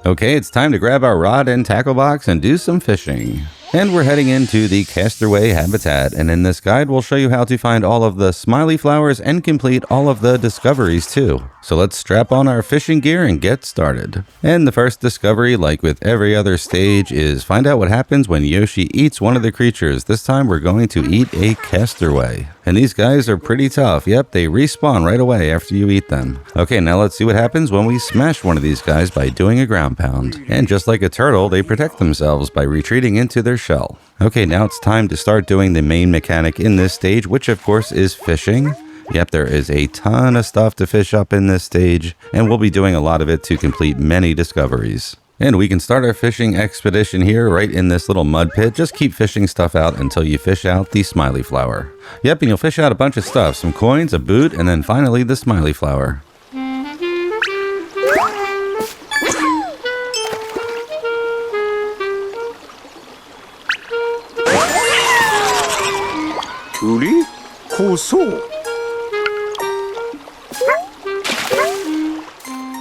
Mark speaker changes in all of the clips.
Speaker 1: Okay, it's time to grab our rod and tackle box and do some fishing. And we're heading into the Casterway Habitat, and in this guide we'll show you how to find all of the Smiley Flowers and complete all of the discoveries too. So let's strap on our fishing gear and get started. And the first discovery, like with every other stage, is find out what happens when Yoshi eats one of the creatures. This time we're going to eat a Casterway. And these guys are pretty tough. Yep, they respawn right away after you eat them. Okay, now let's see what happens when we smash one of these guys by doing a ground pound. And just like a turtle, they protect themselves by retreating into their shell. Okay, now it's time to start doing the main mechanic in this stage, which of course is fishing. Yep, there is a ton of stuff to fish up in this stage, and we'll be doing a lot of it to complete many discoveries. And we can start our fishing expedition here right in this little mud pit. Just keep fishing stuff out until you fish out the Smiley Flower. Yep, and you'll fish out a bunch of stuff, some coins, a boot, and then finally the Smiley Flower.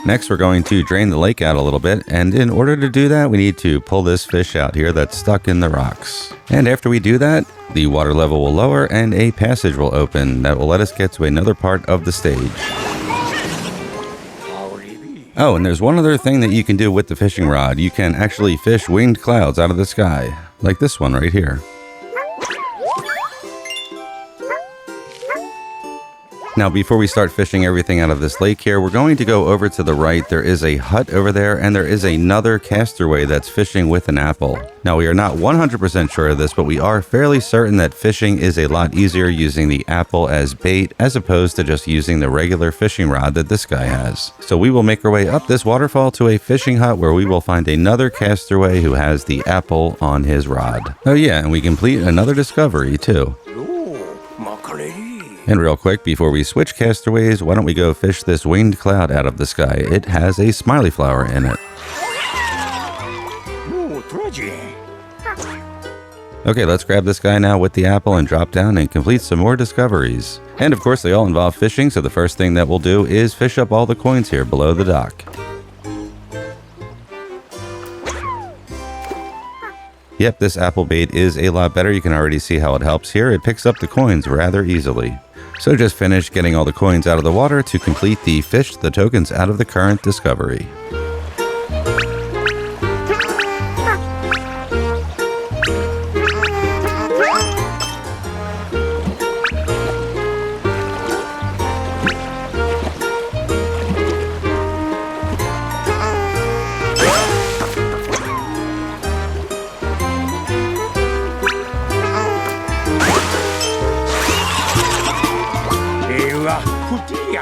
Speaker 1: Next, we're going to drain the lake out a little bit, and in order to do that, we need to pull this fish out here that's stuck in the rocks. And after we do that, the water level will lower and a passage will open that will let us get to another part of the stage. Oh, and there's one other thing that you can do with the fishing rod. You can actually fish winged clouds out of the sky, like this one right here. Now, before we start fishing everything out of this lake here, we're going to go over to the right. There is a hut over there, and there is another Casterway that's fishing with an apple. Now, we are not 100% sure of this, but we are fairly certain that fishing is a lot easier using the apple as bait, as opposed to just using the regular fishing rod that this guy has. So we will make our way up this waterfall to a fishing hut where we will find another Casterway who has the apple on his rod. Oh yeah, and we complete another discovery too. And real quick, before we switch castaways, why don't we go fish this winged cloud out of the sky? It has a Smiley Flower in it. Okay, let's grab this guy now with the apple and drop down and complete some more discoveries. And of course, they all involve fishing, so the first thing that we'll do is fish up all the coins here below the dock. Yep, this apple bait is a lot better. You can already see how it helps here. It picks up the coins rather easily. So just finish getting all the coins out of the water to complete the fish the tokens out of the current discovery.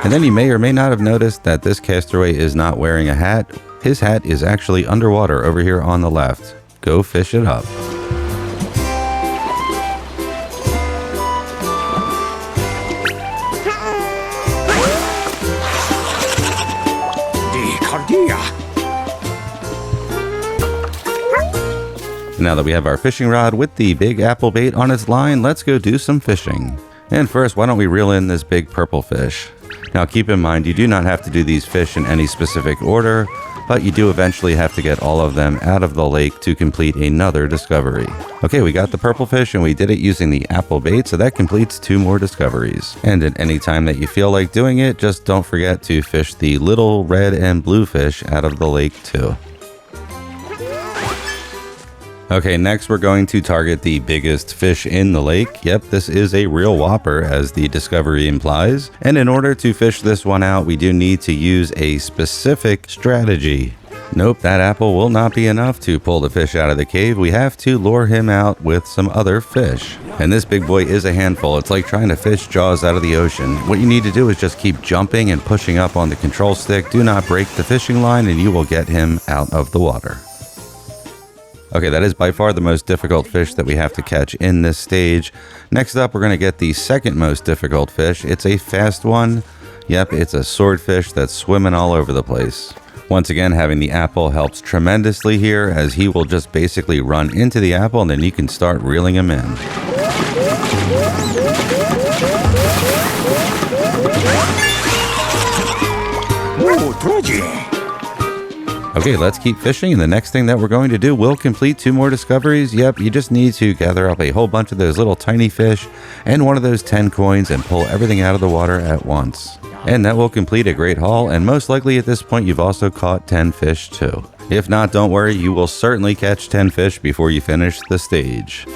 Speaker 1: And then you may or may not have noticed that this Casterway is not wearing a hat. His hat is actually underwater over here on the left. Go fish it up. Now that we have our fishing rod with the big apple bait on its line, let's go do some fishing. And first, why don't we reel in this big purple fish? Now keep in mind, you do not have to do these fish in any specific order, but you do eventually have to get all of them out of the lake to complete another discovery. Okay, we got the purple fish and we did it using the apple bait, so that completes 2 more discoveries. And at any time that you feel like doing it, just don't forget to fish the little red and blue fish out of the lake too. Okay, next we're going to target the biggest fish in the lake. Yep, this is a real whopper, as the discovery implies. And in order to fish this one out, we do need to use a specific strategy. Nope, that apple will not be enough to pull the fish out of the cave. We have to lure him out with some other fish. And this big boy is a handful. It's like trying to fish Jaws out of the ocean. What you need to do is just keep jumping and pushing up on the control stick. Do not break the fishing line and you will get him out of the water. Okay, that is by far the most difficult fish that we have to catch in this stage. Next up, we're going to get the second most difficult fish. It's a fast one. Yep, it's a swordfish that's swimming all over the place. Once again, having the apple helps tremendously here, as he will just basically run into the apple and then you can start reeling him in. Okay, let's keep fishing, and the next thing that we're going to do will complete 2 more discoveries. Yep, you just need to gather up a whole bunch of those little tiny fish and one of those 10 coins and pull everything out of the water at once. And that will complete a great haul, and most likely at this point you've also caught 10 fish too. If not, don't worry, you will certainly catch 10 fish before you finish the stage.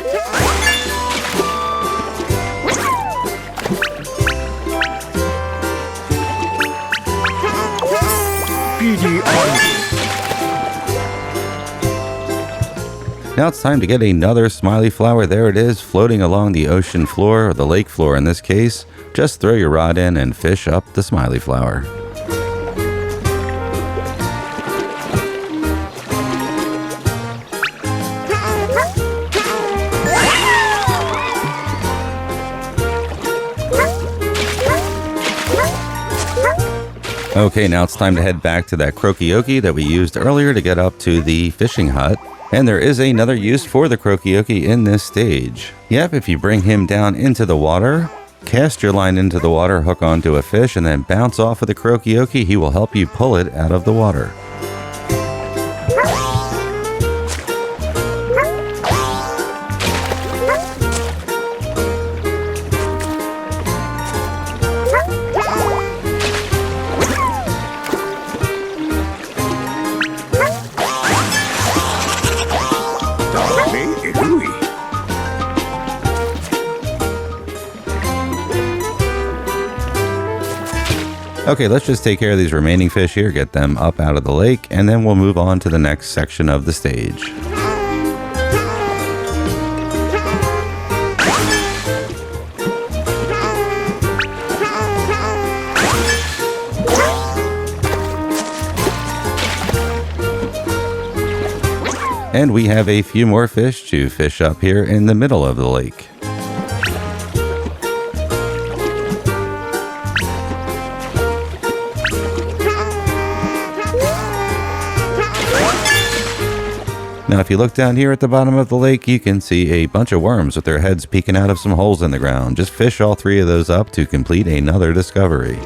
Speaker 1: Now it's time to get another Smiley Flower. There it is, floating along the ocean floor, or the lake floor in this case. Just throw your rod in and fish up the Smiley Flower. Okay, now it's time to head back to that Croakaoke that we used earlier to get up to the fishing hut. And there is another use for the Croakaoke in this stage. Yep, if you bring him down into the water, cast your line into the water, hook onto a fish, and then bounce off of the Croakaoke, he will help you pull it out of the water. Okay, let's just take care of these remaining fish here, get them up out of the lake, and then we'll move on to the next section of the stage. And we have a few more fish to fish up here in the middle of the lake. Now if you look down here at the bottom of the lake, you can see a bunch of worms with their heads peeking out of some holes in the ground. Just fish all 3 of those up to complete another discovery.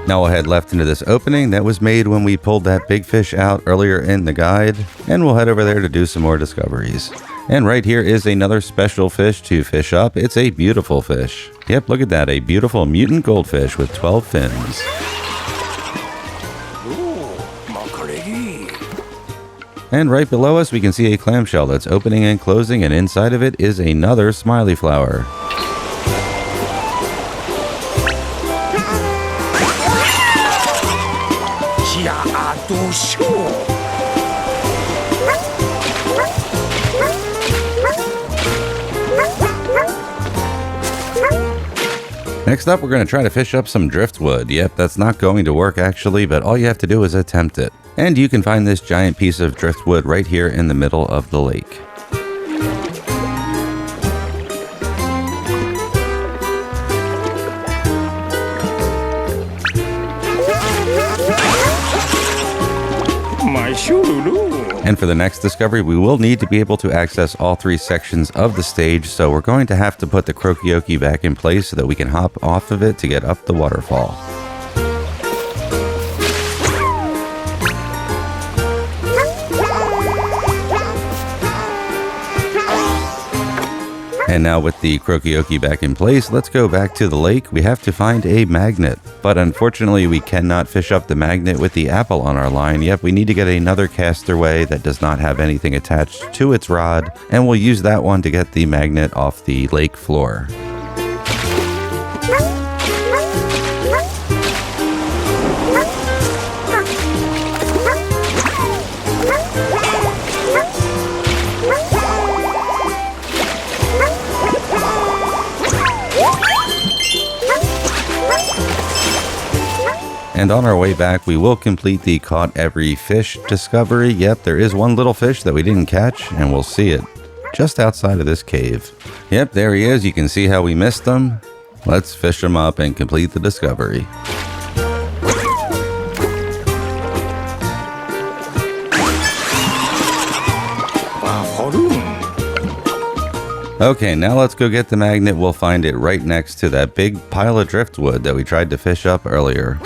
Speaker 1: Now we'll head left into this opening that was made when we pulled that big fish out earlier in the guide, and we'll head over there to do some more discoveries. And right here is another special fish to fish up. It's a beautiful fish. Yep, look at that, a beautiful mutant goldfish with 12 fins. And right below us we can see a clamshell that's opening and closing, and inside of it is another Smiley Flower. Next up, we're going to try to fish up some driftwood. Yep, that's not going to work actually, but all you have to do is attempt it. And you can find this giant piece of driftwood right here in the middle of the lake. And for the next discovery, we will need to be able to access all 3 sections of the stage, so we're going to have to put the Croakaoke back in place so that we can hop off of it to get up the waterfall. And now with the Croakaoke back in place, let's go back to the lake. We have to find a magnet, but unfortunately we cannot fish up the magnet with the apple on our line. Yep, we need to get another Casterway that does not have anything attached to its rod, and we'll use that one to get the magnet off the lake floor. And on our way back, we will complete the caught every fish discovery. Yep, there is one little fish that we didn't catch, and we'll see it just outside of this cave. Yep, there he is. You can see how we missed him. Let's fish him up and complete the discovery. Okay, now let's go get the magnet. We'll find it right next to that big pile of driftwood that we tried to fish up earlier.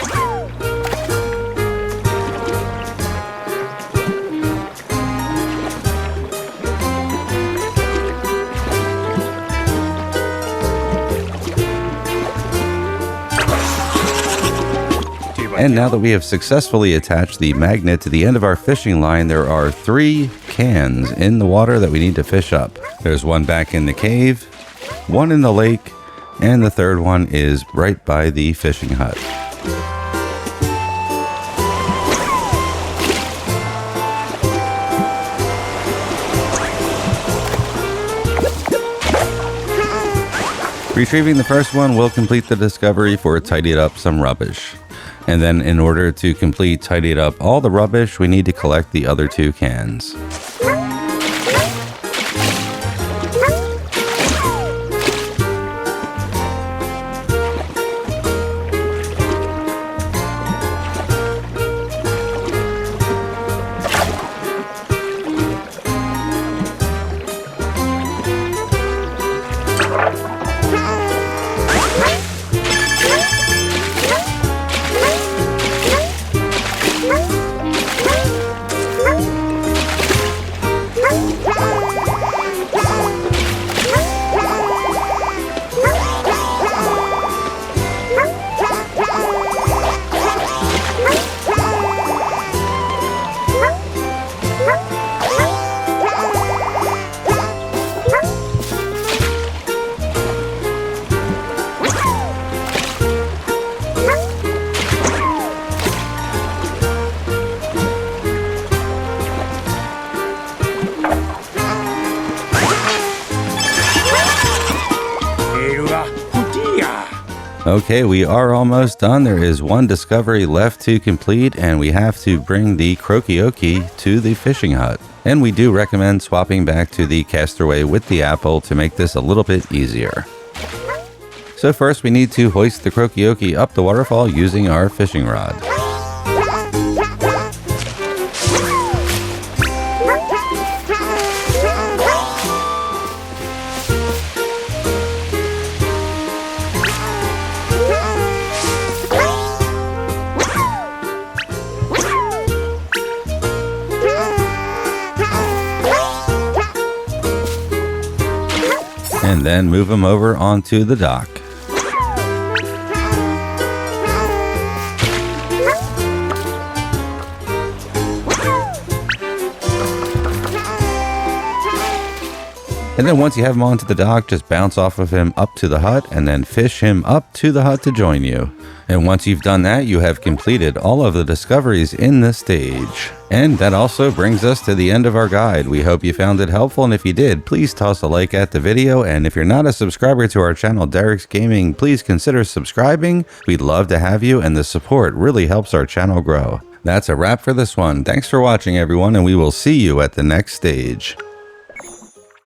Speaker 1: And now that we have successfully attached the magnet to the end of our fishing line, there are 3 cans in the water that we need to fish up. There's one back in the cave, one in the lake, and the third one is right by the fishing hut. Retrieving the first one will complete the discovery for tidied up some rubbish. And then in order to complete tidied up all the rubbish, we need to collect the other 2 cans. Okay, we are almost done. There is one discovery left to complete, and we have to bring the Croakaoke to the fishing hut. And we do recommend swapping back to the Casterway with the apple to make this a little bit easier. So first we need to hoist the Croakaoke up the waterfall using our fishing rod. And then move them over onto the dock. And then once you have him onto the dock, just bounce off of him up to the hut and then fish him up to the hut to join you. And once you've done that, you have completed all of the discoveries in this stage. And that also brings us to the end of our guide. We hope you found it helpful, and if you did, please toss a like at the video. And if you're not a subscriber to our channel, Derek's Gaming, please consider subscribing. We'd love to have you, and the support really helps our channel grow. That's a wrap for this one. Thanks for watching, everyone, and we will see you at the next stage.